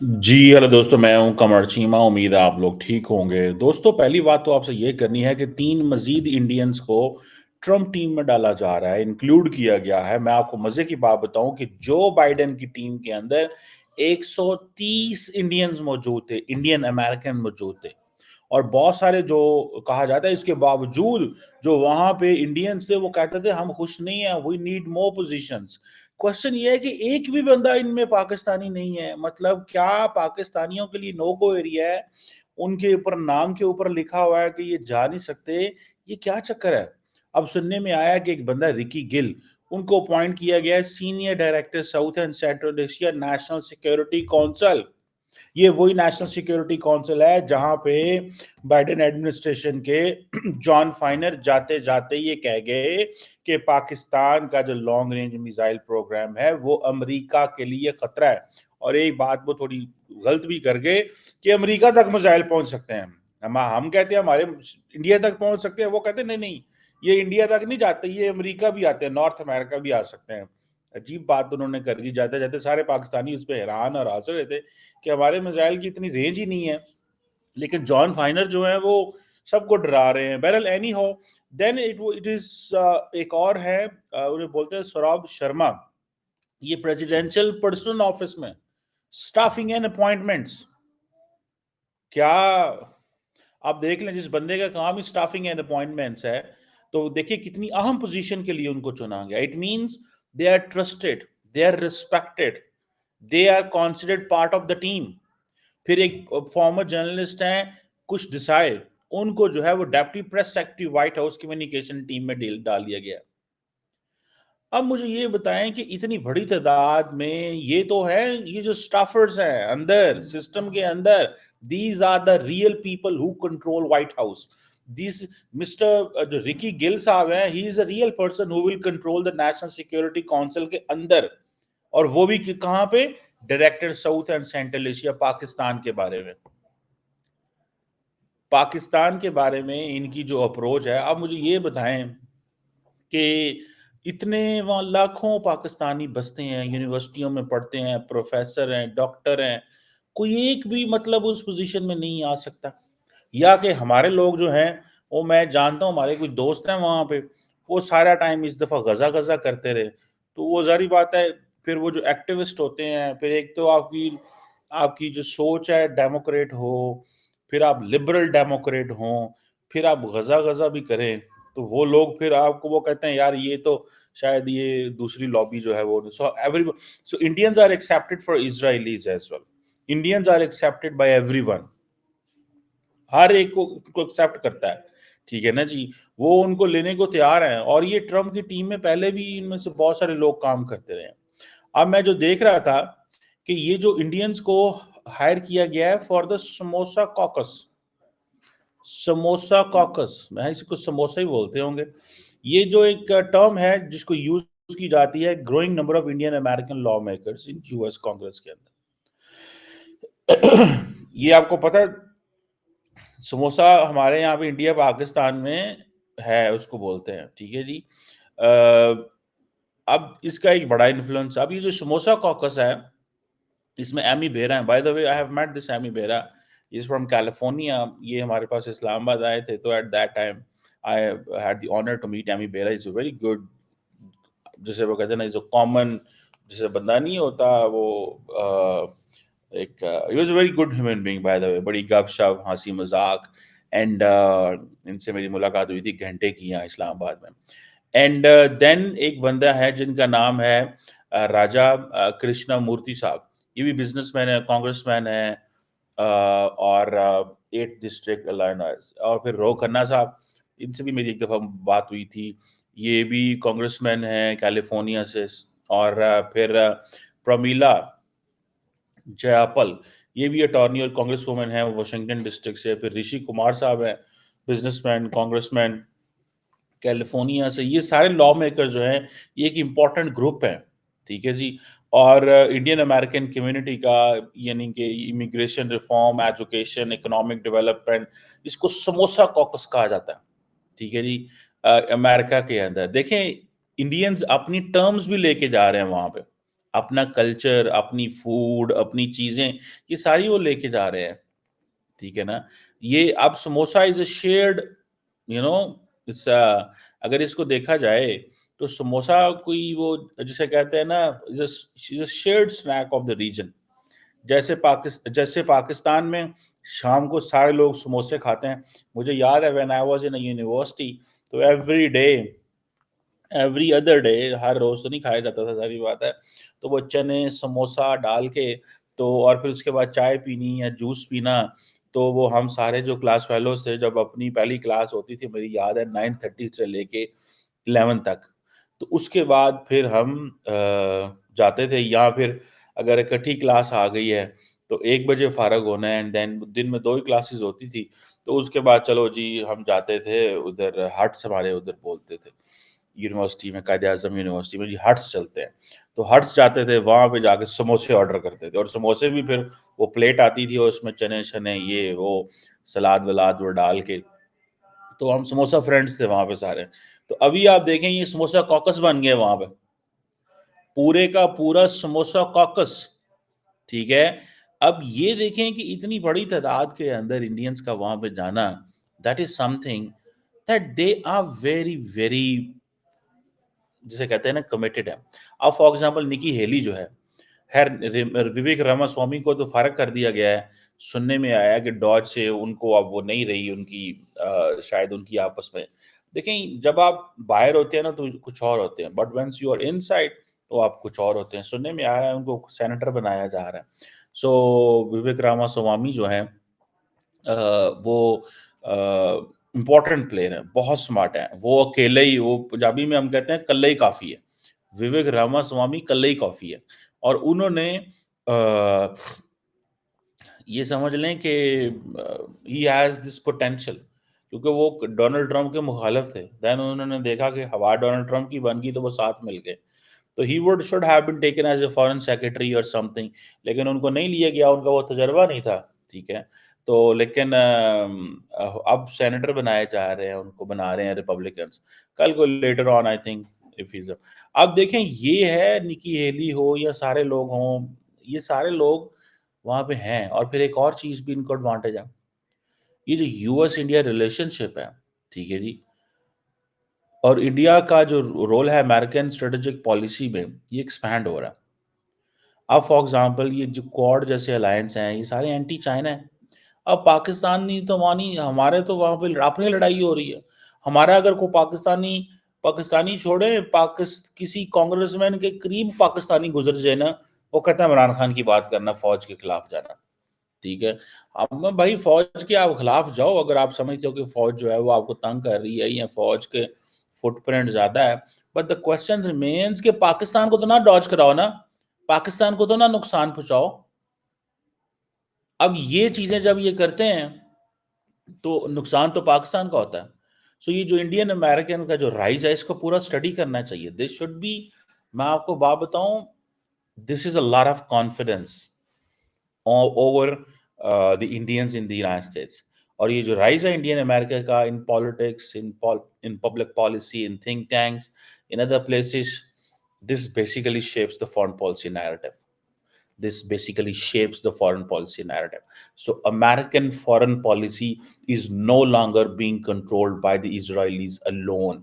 जी, hello दोस्तों, मैं हूँ कमर चीमा, उम्मीद है आप लोग ठीक होंगे। दोस्तों, पहली बात तो आपसे ये करनी है कि 3 मज़ीद इंडियंस को ट्रम्प टीम में डाला जा रहा है, इंक्लूड किया गया है। मैं आपको मज़े की बात बताऊँ कि जो बाइडेन की टीम के अंदर 130 इंडियंस मौजूद थे, इंडियन अमेरिकन मौजूद थे। और बहुत सारे जो कहा जाता है इसके बावजूद जो वहाँ पे इंडियंस थे वो कहते थे हम खुश नहीं हैं, we need more positions. Question ये है कि एक भी बंदा इनमें पाकिस्तानी नहीं है। मतलब क्या पाकिस्तानियों के लिए नो गो एरिया है? उनके ऊपर नाम के ऊपर लिखा हुआ है कि ये जा नहीं सकते। ये क्या चक्कर है? अब सुनने में आया कि एक बंदा रिकी गिल, उनको अपॉइंट किया गया है senior director South and Central Asia national Security council. ये वही नेशनल सिक्योरिटी काउंसिल है जहां पे बाइडेन एडमिनिस्ट्रेशन के जॉन फाइनर जाते जाते ये कह गए कि पाकिस्तान का जो लॉन्ग रेंज मिसाइल प्रोग्राम है वो अमेरिका के लिए खतरा है। और एक बात वो थोड़ी गलत भी कर गए कि अमेरिका तक मिसाइल पहुंच सकते हैं। हम कहते हैं हमारे इंडिया तक पहुंच सकते हैं, वो कहते हैं नहीं नहीं, ये इंडिया तक नहीं जाते, ये अमेरिका भी आते हैं, नॉर्थ अमेरिका भी आ सकते हैं। अजीब बात उन्होंने कर दी। जाते जाते सारे पाकिस्तानी उस पर हैरान और हंस रहे थे कि हमारे मिसाइल की इतनी रेंज ही नहीं है। लेकिन जॉन फाइनर जो है वो सबको डरा रहे हैं। बहरहाल एनी हो, देन इट इज एक और है, उन्हें बोलते हैं सौरभ शर्मा। ये प्रेसिडेंशियल पर्सनल ऑफिस में स्टाफिंग एंड अपॉइंटमेंट्स, क्या आप देख लें, जिस बंदे का काम ही स्टाफिंग एंड अपॉइंटमेंट्स है, तो देखिए कितनी अहम पोजीशन के लिए उनको चुना गया। It means they are trusted, they are respected, they are considered part of the team. फिर एक फॉर्मर जर्नलिस्ट हैं कुछ डिसाइड, उनको जो है वो deputy press secretary white house communication team में डाल दिया गया। अब मुझे ये बताएं कि इतनी बड़ी तादाद में ये तो है, ये जो स्टाफर्स हैं अंदर सिस्टम के अंदर, these are the real people who control White House. This mister जो रिकी गिल साहब हैं, he is a real person who will control the National Security Council के अंदर। और वो भी कहां पे? Director South and Central Asia, Pakistan के बारे में। पाकिस्तान के बारे में इनकी जो अप्रोच है, आप मुझे ये बताएं कि इतने वहाँ लाखों पाकिस्तानी बसते हैं, यूनिवर्सिटियों में पढ़ते हैं, प्रोफेसर हैं, डॉक्टर हैं, कोई एक भी मतलब उस पोजीशन में नहीं आ सकता। या कि हमारे लोग जो हैं, वो मैं जानता हूँ, हमारे कुछ दोस्त हैं वहाँ पे, वो सारा टाइम इस दफ़ा गज़ा गज़ा करते रहे। तो वो ज़ाहिर बात है, फिर वो जो एक्टिविस्ट होते हैं, फिर एक तो आपकी आपकी जो सोच है डेमोक्रेट हो, फिर आप लिबरल डेमोक्रेट हों, फिर आप गज़ा गज़ा भी करें, तो वो लोग फिर आपको वो कहते हैं यार ये तो शायद ये दूसरी लॉबी जो है वो, so Indians are accepted for Israelis as well. Indians are accepted by everyone. हर एक को एक्सेप्ट करता है, ठीक है ना जी। वो उनको लेने को तैयार है, और ये ट्रम्प की टीम में पहले भी इनमें से बहुत सारे लोग काम करते रहे हैं। अब मैं जो देख रहा था कि ये जो इंडियंस को हायर किया गया है for the samosa caucus, samosa caucus, मैं इसको समोसा ही बोलते होंगे। ये जो एक टर्म है जिसको यूज की जाती है growing number of Indian American law makers in US Congress के अंदर। ये आपको पता है, समोसा हमारे यहाँ पे इंडिया पाकिस्तान में है, उसको बोलते हैं, ठीक है जी। अब इसका एक बड़ा इन्फ्लुएंस, अब ये जो समोसा कॉकस है, इसमें एमी बेरा है। By the way, I have met this Ami Bera, is from California. ये हमारे पास इस्लामाबाद आए थे, तो at that time I had the honour to meet Ami Bera. Is a very good, जैसे वो कहते हैं ना, इज अ कॉमन, जैसे बंदा नहीं होता वो, एक he was a very good human being bye the वे, बड़ी गपशप हंसी मजाक। एंड इनसे मेरी मुलाकात हुई थी, घंटे की, यहाँ इस्लामाबाद में। एंड देन एक बंदा है जिनका नाम है राजा कृष्णा मूर्ति साहब। ये भी बिजनेसमैन है, कांग्रेसमैन है, और 8th डिस्ट्रिक्ट अलायंस। और फिर रो खन्ना साहब, इनसे भी मेरी एक दफ़ा बात हुई थी। ये भी कांग्रेसमैन हैं कैलिफोर्निया से। और फिर प्रमीला जयापल, ये भी अटॉर्नी और कांग्रेस वुमन है, वाशिंगटन डिस्ट्रिक्ट से। फिर ऋषि कुमार साहब हैं, बिजनेसमैन, कांग्रेसमैन, कैलिफोर्निया से। ये सारे लॉ मेकर जो हैं, ये एक इम्पॉर्टेंट ग्रुप है, ठीक है जी। और इंडियन अमेरिकन कम्युनिटी का, यानी कि immigration reform, education, economic development, इसको समोसा कॉकस कहा जाता है, ठीक है जी। अमेरिका के अंदर देखें, इंडियंस अपनी टर्म्स भी लेके जा रहे हैं वहां पे, अपना कल्चर, अपनी फूड, अपनी चीज़ें, ये सारी वो लेके जा रहे हैं, ठीक है ना? ये अब samosa is a shared you know it's अगर इसको देखा जाए, तो समोसा कोई वो जिसे कहते हैं ना, shared snack of the region. जैसे पाकिस्तान में शाम को सारे लोग समोसे खाते हैं। मुझे याद है when I was in a university, तो एवरी अदर डे, हर रोज़ तो नहीं खाया जाता था, ज़ाहिर-सी बात है। तो वो चने, समोसा डाल के, तो और फिर उसके बाद चाय पीनी या जूस पीना, तो वो हम सारे जो क्लास फेलोज़ थे, जब अपनी पहली क्लास होती थी, मेरी याद है 9:30 से लेके 11 तक। तो उसके बाद फिर हम जाते थे, या फिर अगर इकट्ठी क्लास आ गई है, तो 1 बजे फ़ारग होना है, एंड देन दिन में 2 ही क्लासेस होती थी। तो उसके बाद चलो जी हम जाते थे उधर, हट्स हमारे उधर बोलते थे। यूनिवर्सिटी में, कायद-ए-आज़म यूनिवर्सिटी में जी हट्स चलते हैं। तो हट्स जाते थे, वहाँ पे जाके समोसे ऑर्डर करते थे, और समोसे भी फिर वो प्लेट आती थी और उसमें चने-शने ये वो सलाद-वलाद वो डाल के, तो हम समोसा फ्रेंड्स थे वहाँ पे सारे। तो अभी आप देखें ये समोसा कॉकस बन गया वहाँ पे। पूरे का पूरा समोसा कॉकस, ठीक है? अब ये देखें कि इतनी बड़ी तादाद के अंदर इंडियंस का वहाँ पे जाना, that is something that they are very, very, जिसे कहते हैं ना, कमिटेड है। अब फॉर एग्ज़ाम्पल निकी हेली जो है, खैर विवेक रामास्वामी को तो फ़ारिग कर दिया गया है। सुनने में आया कि डॉज से उनको अब वो नहीं रही उनकी शायद उनकी आपस में। देखें, जब आप बाहर होते हैं ना तो कुछ और होते हैं, but once you are inside तो आप कुछ और होते हैं। सुनने में आ रहा है उनको सेनेटर बनाया जा रहा है। सो विवेक रामास्वामी जो हैं, वो इम्पोर्टेंट प्लेयर हैं, बहुत स्मार्ट हैं। वो अकेले ही, वो पंजाबी में हम कहते हैं कल्ले ही काफ़ी है। विवेक रामास्वामी कल्ले ही काफ़ी है, और उन्होंने अ, ये समझ लें कि ही हैज़ दिस पोटेंशियल, क्योंकि वो डोनाल्ड ट्रम्प के मुखालिफ थे। देन उन्होंने देखा कि हवा डोनाल्ड ट्रम्प की बन गई तो वो साथ मिल गए। तो he would should have been taken as a foreign secretary और समथिंग, लेकिन उनको नहीं लिया गया, उनका वो तजुर्बा नहीं था, ठीक है? तो लेकिन अब सेनेटर बनाए जा रहे हैं, उनको बना रहे हैं रिपब्लिकन्स। कल को later on I think if he is अब देखें, ये है निकी हेली हो या सारे लोग हों, ये सारे लोग वहाँ पे हैं, और फिर एक और चीज़ भी इनको एडवांटेज है। ये जो यूएस इंडिया रिलेशनशिप है, ठीक है जी? और इंडिया का जो रोल है अमेरिकन स्ट्रेटेजिक पॉलिसी में, ये एक्सपैंड हो रहा है। अब फॉर एग्ज़ाम्पल ये जो क्वाड जैसे अलायंस हैं, ये सारे एंटी चाइना हैं। अब पाकिस्तानी तो मानी हमारे तो वहाँ पे अपनी लड़ाई हो रही है। हमारा अगर कोई पाकिस्तानी पाकिस्तानी छोड़े, किसी कांग्रेसमैन के करीब पाकिस्तानी गुज़र जाए ना, वो कहता है इमरान खान की बात करना, फ़ौज के खिलाफ जाना। ठीक है। अब मैं भाई फ़ौज के आप खिलाफ जाओ, अगर आप समझते हो कि फ़ौज जो है वो आपको तंग कर रही है या फ़ौज के फुटप्रिंट ज़्यादा है। बट द क्वेश्चन रिमेन्स कि पाकिस्तान को तो ना डॉज कराओ ना, पाकिस्तान को तो ना नुकसान पहुँचाओ। अब ये चीज़ें जब ये करते हैं, तो नुकसान तो पाकिस्तान का होता है। सो ये जो इंडियन अमेरिकन का जो राइज़ है, इसको पूरा स्टडी करना चाहिए। दिस शुड बी, मैं आपको बात बताऊँ, this is a lot of confidence over the Indians in the United states. और ये जो राइज है इंडियन अमेरिका का in politics, in public policy, in think tanks, in other places, this basically shapes the foreign policy narrative. This basically shapes the foreign policy narrative. So American foreign policy is no longer being controlled by the Israelis alone.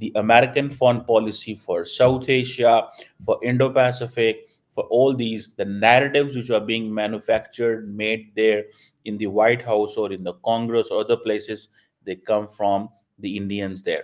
The American foreign policy for South Asia, for Indo-Pacific, for all these, the narratives which are being manufactured, made there in the White House or in the Congress or other places, they come from the Indians there.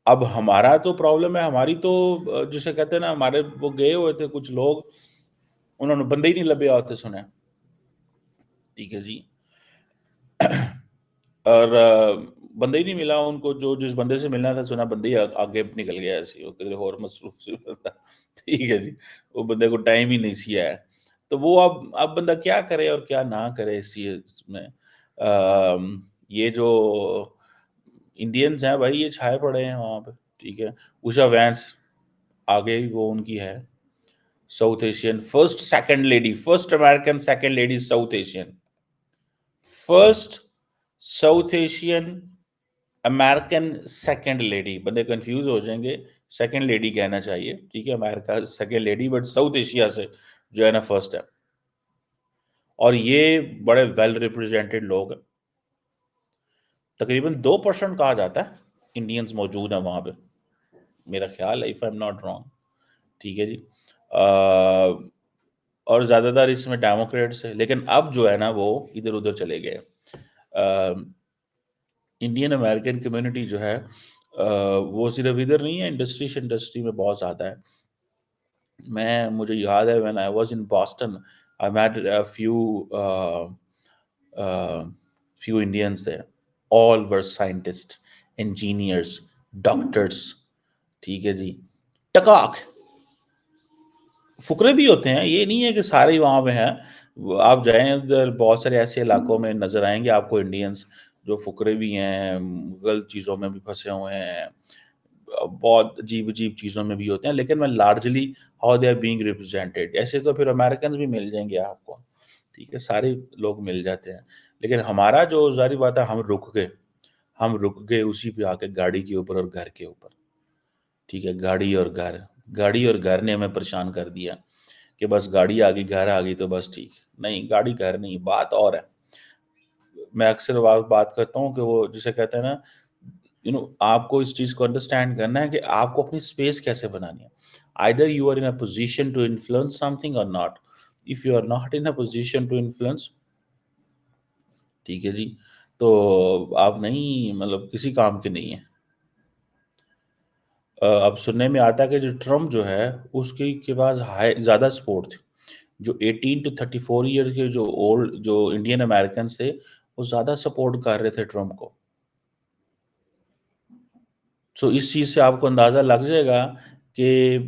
अब हमारा तो problem है, हमारी तो जिसे कहते हैं ना, हमारे वो गए हुए थे कुछ लोग, उन्होंने बंदे ही नहीं लभे होते सुने, ठीक है जी। और बंदा ही नहीं मिला उनको, जो जिस बंदे से मिलना था, सुना बंदे ही आगे निकल गया ऐसे ही, वो किधर और मसरूफ से बंदा, ठीक है जी। वो बंदे को टाइम ही नहीं सी आया। तो वो अब बंदा क्या करे और क्या ना करे इस चीज़ में। ये जो इंडियंस हैं भाई, ये छाए पड़े हैं वहाँ पे, ठीक है। उषा वैंस आगे ही वो उनकी है, south Asian first second lady, first American second lady south Asian, first south Asian American second lady. बंदे कंफ्यूज हो जाएंगे, सेकंड लेडी कहना चाहिए, ठीक है, America second lady, but south Asia से जो है ना फर्स्ट है। और ये बड़े वेल रिप्रेजेंटेड लोग हैं। तकरीबन 2% कहा जाता है इंडियंस मौजूद हैं वहाँ पे, मेरा ख्याल है, if I am not wrong. ठीक है जी। और ज़्यादातर इसमें डेमोक्रेट्स है, लेकिन अब जो है ना वो इधर उधर चले गए। इंडियन अमेरिकन कम्युनिटी जो है वो सिर्फ इधर नहीं है, इंडस्ट्री में बहुत ज़्यादा है। मुझे याद है when I was in Boston, I met few Indians there. All were scientists, engineers, doctors. ठीक है जी। टकाक फुकरे भी होते हैं, ये नहीं है कि सारे ही वहाँ पे हैं। आप जाएं उधर, बहुत सारे ऐसे इलाकों में नजर आएंगे आपको इंडियंस जो फुकरे भी हैं, गलत चीज़ों में भी फंसे हुए हैं, बहुत अजीब अजीब चीज़ों में भी होते हैं, लेकिन मैं largely how they are being represented, ऐसे तो फिर अमेरिकन भी मिल जाएंगे आपको। ठीक है, सारे लोग मिल जाते हैं। लेकिन हमारा जो ज़ाहिर बात है, हम रुक गए उसी पे आके, गाड़ी के ऊपर और घर के ऊपर। ठीक है, गाड़ी और घर ने हमें परेशान कर दिया कि बस गाड़ी आ गई, घर आ गई तो बस ठीक। नहीं, गाड़ी घर नहीं, बात और है। मैं अक्सर बात करता हूँ कि वो जिसे कहते हैं ना, आपको इस चीज़ को अंडरस्टैंड करना है कि आपको अपनी स्पेस कैसे बनानी है। Either you are in a position to influence something और not. If you are not in a position to influence, ठीक है जी, तो आप नहीं, मतलब किसी काम के नहीं है। अब सुनने में आता है कि जो ट्रम्प जो है, उसके के पास हाई ज़्यादा सपोर्ट थी। जो 18 टू 34 ईयर के जो इंडियन अमेरिकन थे, वो ज़्यादा सपोर्ट कर रहे थे ट्रम्प को। सो इस चीज़ से आपको अंदाज़ा लग जाएगा कि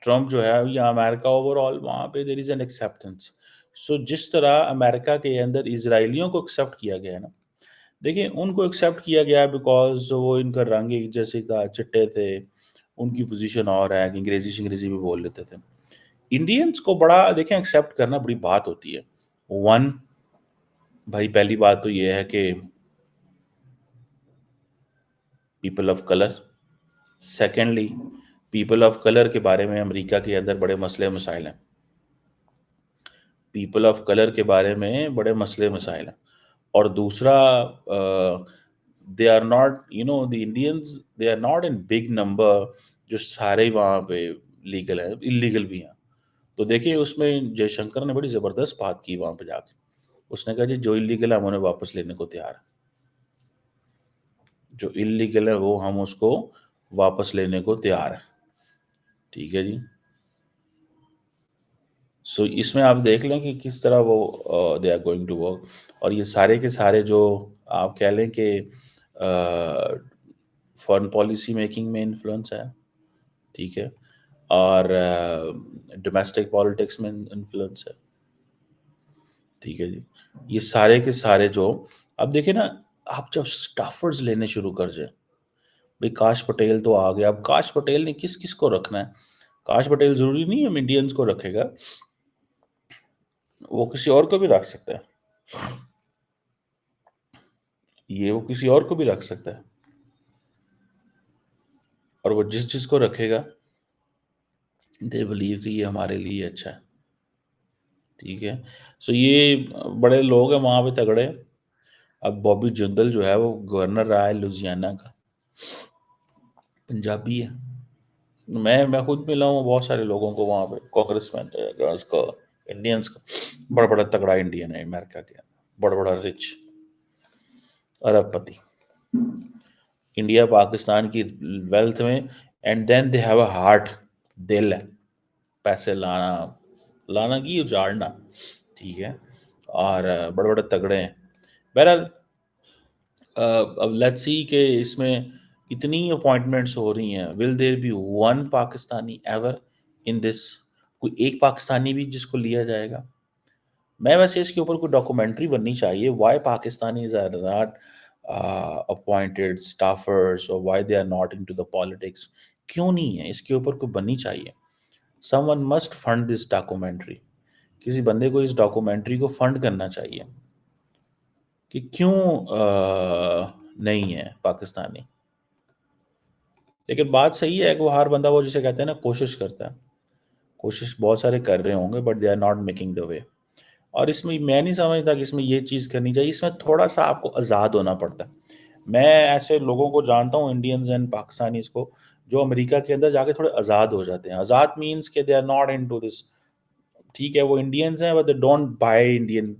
ट्रम्प जो है या अमेरिका ओवरऑल, वहाँ पे देयर इज़ एन एक्सेप्टेंस। सो जिस तरह अमेरिका के अंदर इजराइलियों को एक्सेप्ट किया गया है ना, देखिए उनको एक्सेप्ट किया गया बिकॉज़ वो इनका रंग एक जैसे का, चिट्टे थे, उनकी पोज़ीशन और है कि अंग्रेज़ी-शंग्रेज़ी भी बोल लेते थे। इंडियंस को बड़ा देखें एक्सेप्ट करना बड़ी बात होती है। 1 भाई पहली बात तो ये है कि people of colour. Secondly, people of colour के बारे में अमेरिका के अंदर बड़े मसले मसाइल हैं। पीपल ऑफ कलर के बारे में बड़े मसले मसाइल हैं। और दूसरा, they are not, the Indians, they are not in big number जो सारे ही वहाँ पे लीगल है, इलीगल भी हैं। तो देखिए उसमें जयशंकर ने बड़ी ज़बरदस्त बात की वहाँ पे जाके। उसने कहा जी जो इलीगल है हम उन्हें वापस लेने को तैयार हैं। जो इलीगल है वो हम उसको वापस लेने को तैयार हैं। ठीक है जी। सो इसमें आप देख लें कि किस तरह वो they are going to work. और ये सारे के सारे जो आप कह लें कि फॉरेन पॉलिसी मेकिंग में इन्फ्लुएंस है, ठीक है, और डोमेस्टिक पॉलिटिक्स में इन्फ्लुएंस है। ठीक है जी। ये सारे के सारे जो, अब देखिए ना, आप जब स्टाफर्स लेने शुरू कर जाए, भाई काश पटेल तो आ गया, अब काश पटेल ने किस किस को रखना है। काश पटेल जरूरी नहीं है इंडियंस को रखेगा, वो किसी और को भी रख सकता है। ये वो किसी और को भी रख सकता है, और वो जिस जिस को रखेगा, दे बिलीव कि ये हमारे लिए अच्छा है। ठीक है। सो ये बड़े लोग हैं वहाँ पे तगड़े। अब बॉबी जिंदल जो है वो गवर्नर रहा है लुजियाना का, पंजाबी है। मैं खुद मिला हूँ बहुत सारे लोगों को वहाँ पे, कांग्रेसमैन का, इंडियंस का। बड़ा बड़ा तगड़ा इंडियन है अमेरिका के, बड़ा बड़ा रिच अरबपति। इंडिया पाकिस्तान की वेल्थ में, and then they have a heart, दिल है, पैसे लाना लाना की उजाड़ना। ठीक है। और बड़े बड़े तगड़े हैं। बहरहाल, अब लेट्स सी कि इसमें इतनी अपॉइंटमेंट्स हो रही हैं, will there be one Pakistani ever in this, कोई एक पाकिस्तानी भी जिसको लिया जाएगा। मैं वैसे इसके ऊपर कोई डॉक्यूमेंट्री बननी चाहिए, why Pakistanis are not appointed staffers, और why they are not into the politics. क्यों नहीं है, इसके ऊपर कोई बननी चाहिए। Someone must fund this documentary. किसी बंदे को इस डॉक्यूमेंट्री को फंड करना चाहिए कि क्यों नहीं है पाकिस्तानी। लेकिन बात सही है कि वो हर बंदा वो जिसे कहते हैं ना कोशिश करता है। कोशिश बहुत सारे कर रहे होंगे but they are not making the way. और इसमें मैं नहीं समझता कि इसमें ये चीज़ करनी चाहिए, इसमें थोड़ा-सा आपको आज़ाद होना पड़ता है। मैं ऐसे लोगों को जानता हूँ इंडियंस एंड पाकिस्तानीज़ को, जो अमेरिका के अंदर जाके थोड़े आज़ाद हो जाते हैं। आज़ाद मीन्स कि they are not into this. ठीक है, वो इंडियंस हैं but they don't buy Indian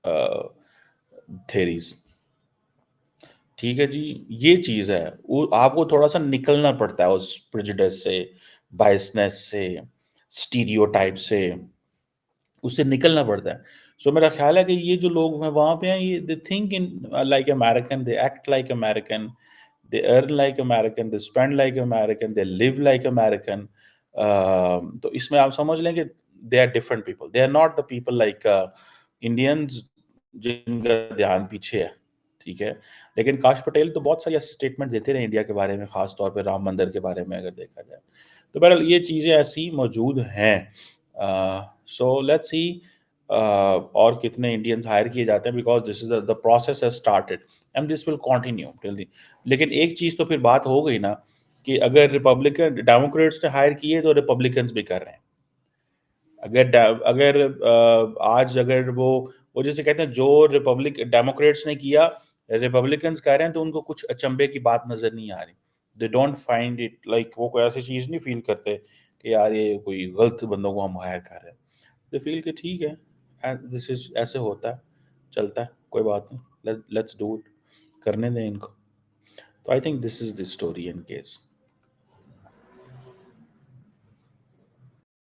uh, theories. ठीक है जी, ये चीज़ है। वो आपको थोड़ा-सा निकलना पड़ता है उस प्रेजुडिस से, बायसनेस से, स्टीरियोटाइप से, उससे निकलना पड़ता है। सो मेरा ख़्याल है कि ये जो लोग हैं वहाँ पे हैं, ये they think in like American, they act like American, they earn like American, they spend like American, they live like American. तो इसमें आप समझ लें कि they are different people. They are not the people like Indians जिनका ध्यान पीछे है, ठीक है? लेकिन काश पटेल तो बहुत सारी ऐसी स्टेटमेंट देते रहे इंडिया के बारे में, ख़ास तौर पे राम मंदिर के बारे में अगर देखा जाए। तो बहरहाल ये चीज़ें ऐसी मौजूद हैं। सो लेट्स सी और कितने इंडियंस हायर किए जाते हैं because this is the process has started and this will continue till the. लेकिन एक चीज़ तो फिर बात हो गई ना कि अगर रिपब्लिकन डेमोक्रेट्स ने हायर किए तो रिपब्लिकन्स भी कर रहे हैं। अगर आज अगर वो जैसे कहते हैं जो रिपब्लिक डेमोक्रेट्स ने किया, रिपब्लिकन्स कर रहे हैं तो उनको कुछ अचंभे की बात नज़र नहीं आ रही। They don't find it like वो कोई ऐसी चीज़ नहीं फ़ील करते कि यार ये कोई गलत बंदों को हम हायर कर रहे हैं। दे फ़ील कि ठीक है, दिस इज़ ऐसे होता है, चलता है, कोई बात नहीं, लेट्स डू इट, करने दें इनको। तो I think this is the story and case.